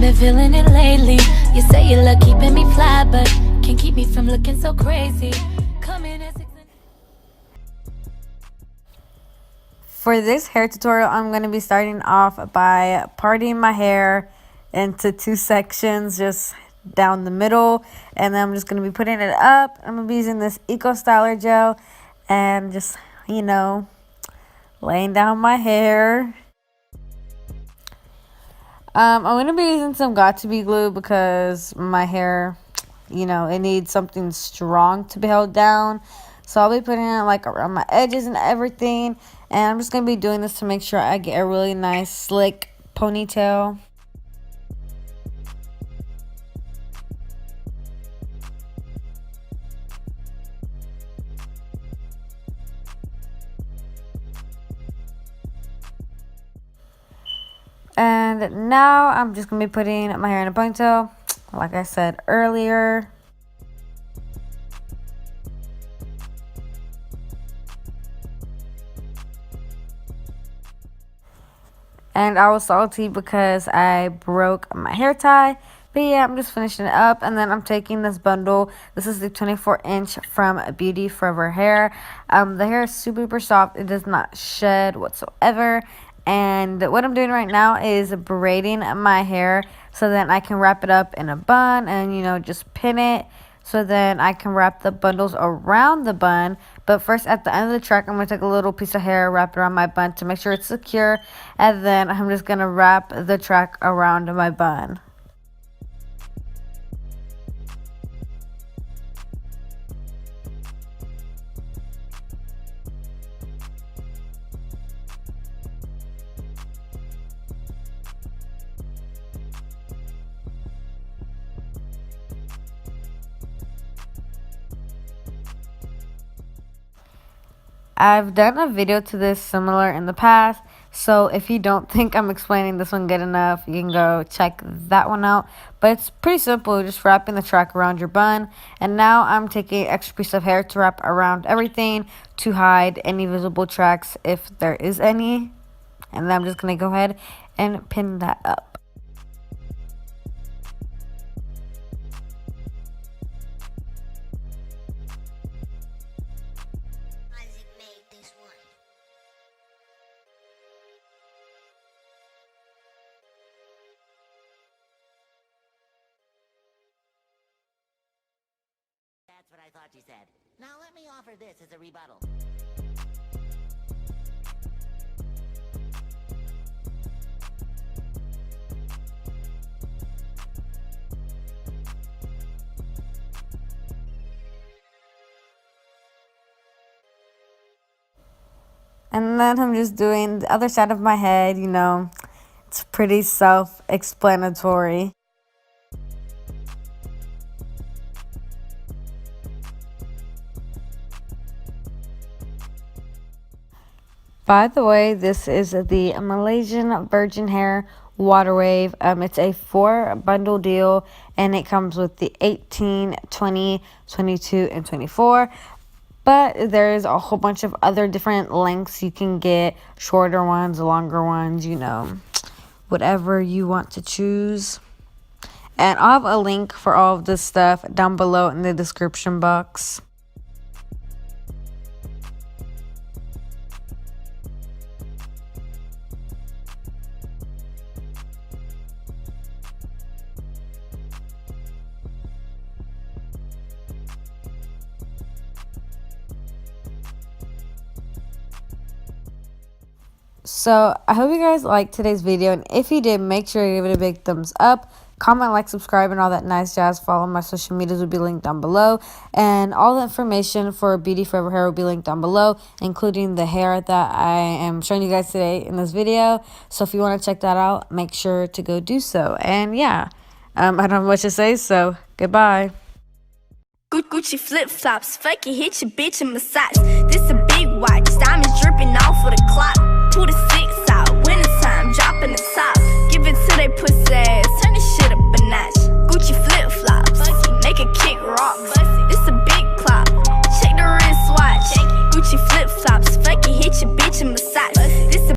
been feeling it lately. You say you love keeping me fly, but can't keep me from looking so crazy. For this hair tutorial, I'm going to be starting off by parting my hair into two sections, just down the middle, and then I'm just going to be putting it up. I'm going to be using this Eco Styler gel and just, laying down my hair. I'm going to be using some Got2b glue because my hair, it needs something strong to be held down. So I'll be putting it like around my edges and everything. And I'm just going to be doing this to make sure I get a really nice slick ponytail. And now I'm just going to be putting my hair in a ponytail, like I said earlier. And I was salty because I broke my hair tie. But yeah, I'm just finishing it up. And then I'm taking this bundle. This is the 24-inch from Beautyforever hair. The hair is super soft. It does not shed whatsoever. And what I'm doing right now is braiding my hair so then I can wrap it up in a bun and, just pin it. So then I can wrap the bundles around the bun. But first, at the end of the track, I'm going to take a little piece of hair, wrap it around my bun to make sure it's secure. And then I'm just going to wrap the track around my bun. I've done a video to this similar in the past, so if you don't think I'm explaining this one good enough, you can go check that one out. But it's pretty simple, just wrapping the track around your bun. And now I'm taking an extra piece of hair to wrap around everything to hide any visible tracks if there is any. And then I'm just going to go ahead and pin that up. That's what I thought you said. Now let me offer this as a rebuttal. And then I'm just doing the other side of my head, it's pretty self-explanatory. By the way, this is the Malaysian Virgin Hair Water Wave. It's a 4-bundle deal, and it comes with the 18, 20, 22, and 24. But there's a whole bunch of other different lengths you can get, shorter ones, longer ones, whatever you want to choose. And I'll have a link for all of this stuff down below in the description box. So I hope you guys liked today's video, and if you did, make sure to give it a big thumbs up, comment, like, subscribe, and all that nice jazz. Follow my social medias will be linked down below, and all the information for Beautyforever hair will be linked down below, including the hair that I am showing you guys today in this video. So if you want to check that out, make sure to go do so. And yeah, I don't have much to say, so goodbye. Gucci flip flops, fucking hit your bitch and massage. This a big watch, diamonds dripping.